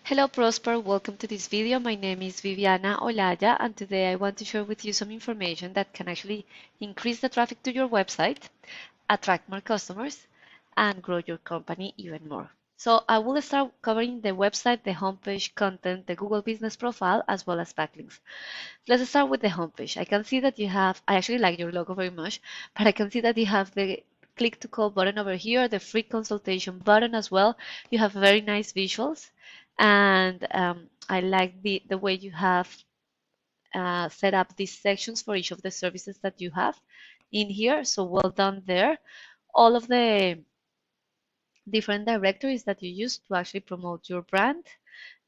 Hello Prosper, welcome to this video. My name is Viviana Olaya and today I want to share with you some information that can actually increase the traffic to your website, attract more customers, and grow your company even more. So I will start covering the website, the homepage, content, the Google Business Profile, as well as backlinks. Let's start with the homepage. I can see that you have, I actually like your logo very much, but I can see that you have the click to call button over here, the free consultation button as well. You have very nice visuals, and I like the way you have set up these sections for each of the services that you have in here. So well done there. All of the different directories that you use to actually promote your brand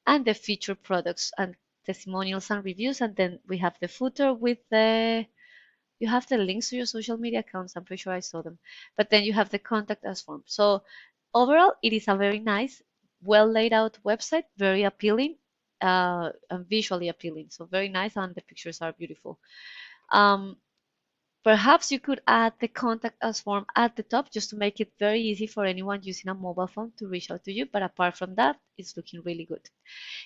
and the featured products and testimonials and reviews. And then we have the footer with you have the links to your social media accounts. I'm pretty sure I saw them. But then you have the contact us form. So overall, it is a very nice, well laid out website, very appealing, and visually appealing. So very nice, and the pictures are beautiful. Um, Perhaps you could add the contact us form at the top just to make it very easy for anyone using a mobile phone to reach out to you. But apart from that, it's looking really good.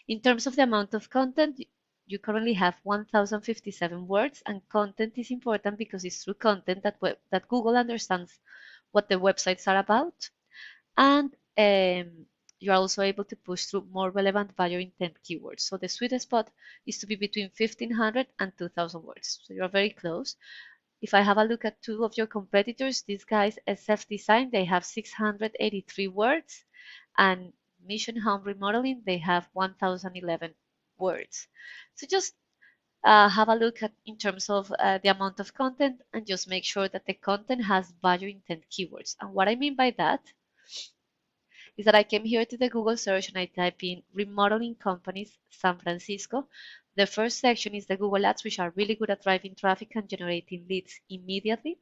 In terms of the amount of content, you currently have 1,057 words, and content is important because it's through content that Google understands what the websites are about, and you are also able to push through more relevant value intent keywords. So the sweet spot is to be between 1,500 and 2,000 words. So you're very close. If I have a look at two of your competitors, these guys, SF Design, they have 683 words, and Mission Home Remodeling, they have 1,011 words. So just have a look at in terms of the amount of content, and just make sure that the content has value intent keywords. And what I mean by that is that I came here to the Google search and I type in remodeling companies San Francisco. The first section is the Google Ads, which are really good at driving traffic and generating leads immediately.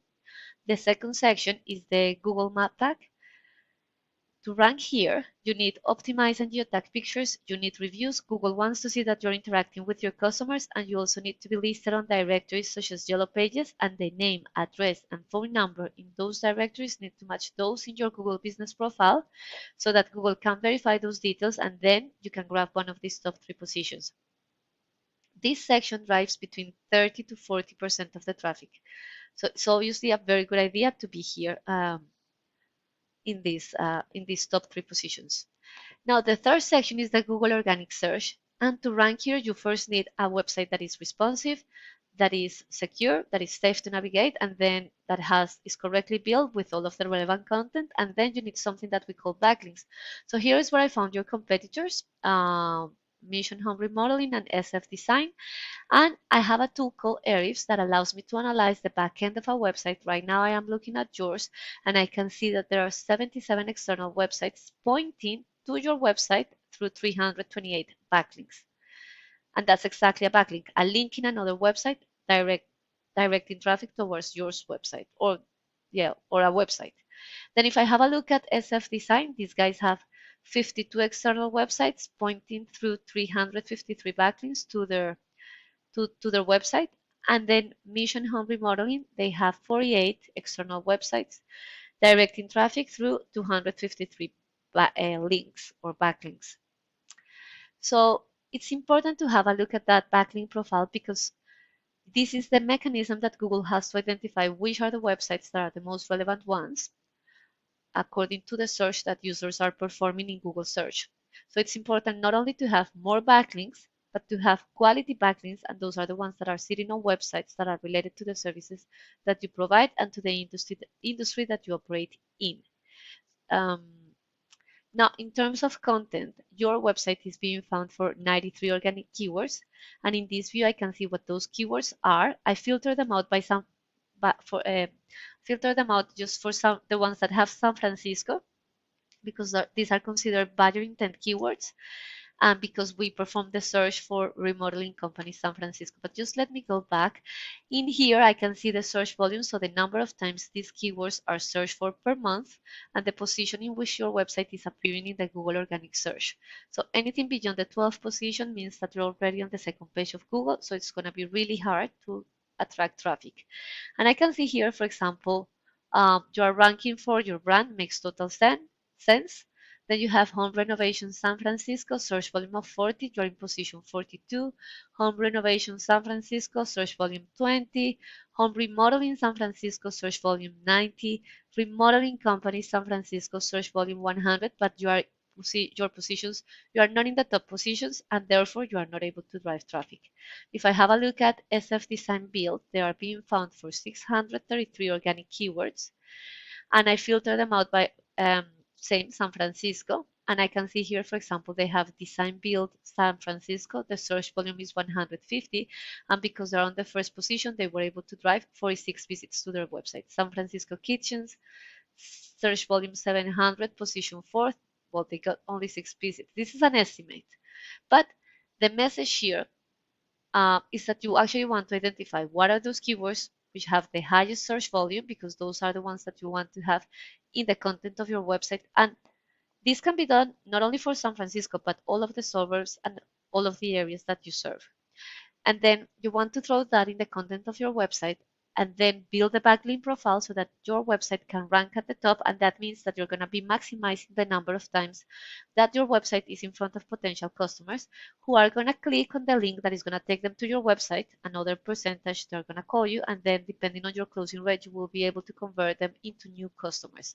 The second section is the Google Map Tag. To rank here, you need optimize and geotag pictures, you need reviews. Google wants to see that you're interacting with your customers, and you also need to be listed on directories such as Yellow Pages, and the name, address, and phone number in those directories need to match those in your Google Business Profile so that Google can verify those details, and then you can grab one of these top 3 positions. This section drives between 30 to 40% of the traffic. So it's obviously a very good idea to be here in these top 3 positions. Now, the third section is the Google Organic Search. And to rank here, you first need a website that is responsive, that is secure, that is safe to navigate, and then that is correctly built with all of the relevant content. And then you need something that we call backlinks. So here is where I found your competitors, Mission Home Remodeling and SF Design. And I have a tool called Ahrefs that allows me to analyze the back end of a website. Right now I am looking at yours, and I can see that there are 77 external websites pointing to your website through 328 backlinks. And that's exactly a backlink, a link in another website directing traffic towards your website, or a website. Then if I have a look at SF Design, these guys have 52 external websites pointing through 353 backlinks to their website. And then Mission Home Remodeling, they have 48 external websites directing traffic through 253 links or backlinks. So it's important to have a look at that backlink profile, because this is the mechanism that Google has to identify which are the websites that are the most relevant ones according to the search that users are performing in Google search. So it's important not only to have more backlinks, but to have quality backlinks, and those are the ones that are sitting on websites that are related to the services that you provide and to the industry that you operate in. Now, in terms of content, your website is being found for 93 organic keywords, and in this view, I can see what those keywords are. I filter them out by some, but filter them out just for the ones that have San Francisco, because these are considered value intent keywords, and because we perform the search for remodeling company San Francisco. But just let me go back. In here, I can see the search volume, so the number of times these keywords are searched for per month, and the position in which your website is appearing in the Google Organic Search. So anything beyond the 12th position means that you're already on the second page of Google, so it's going to be really hard to attract traffic. And I can see here, for example, you are ranking for your brand, makes total sense. Then you have home renovation San Francisco, search volume of 40, you're in position 42. Home renovation San Francisco, search volume 20. Home remodeling San Francisco, search volume 90. Remodeling company San Francisco, search volume 100, but your positions, you are not in the top positions, and therefore you are not able to drive traffic. If I have a look at SF Design Build, they are being found for 633 organic keywords, and I filter them out by same San Francisco. And I can see here, for example, they have design build San Francisco. The search volume is 150. And because they're on the first position, they were able to drive 46 visits to their website. San Francisco Kitchens, search volume 700, position fourth. Well, they got only 6 visits. This is an estimate. But the message here is that you actually want to identify what are those keywords which have the highest search volume, because those are the ones that you want to have in the content of your website. And this can be done not only for San Francisco, but all of the suburbs and all of the areas that you serve. And then you want to throw that in the content of your website, and then build a backlink profile so that your website can rank at the top. And that means that you're going to be maximizing the number of times that your website is in front of potential customers who are going to click on the link that is going to take them to your website. Another percentage they're going to call you, and then depending on your closing rate, you will be able to convert them into new customers.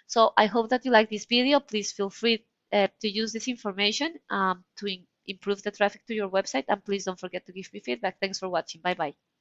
So I hope that you like this video. Please feel free to use this information to improve the traffic to your website, and please don't forget to give me feedback. Thanks for watching. Bye bye.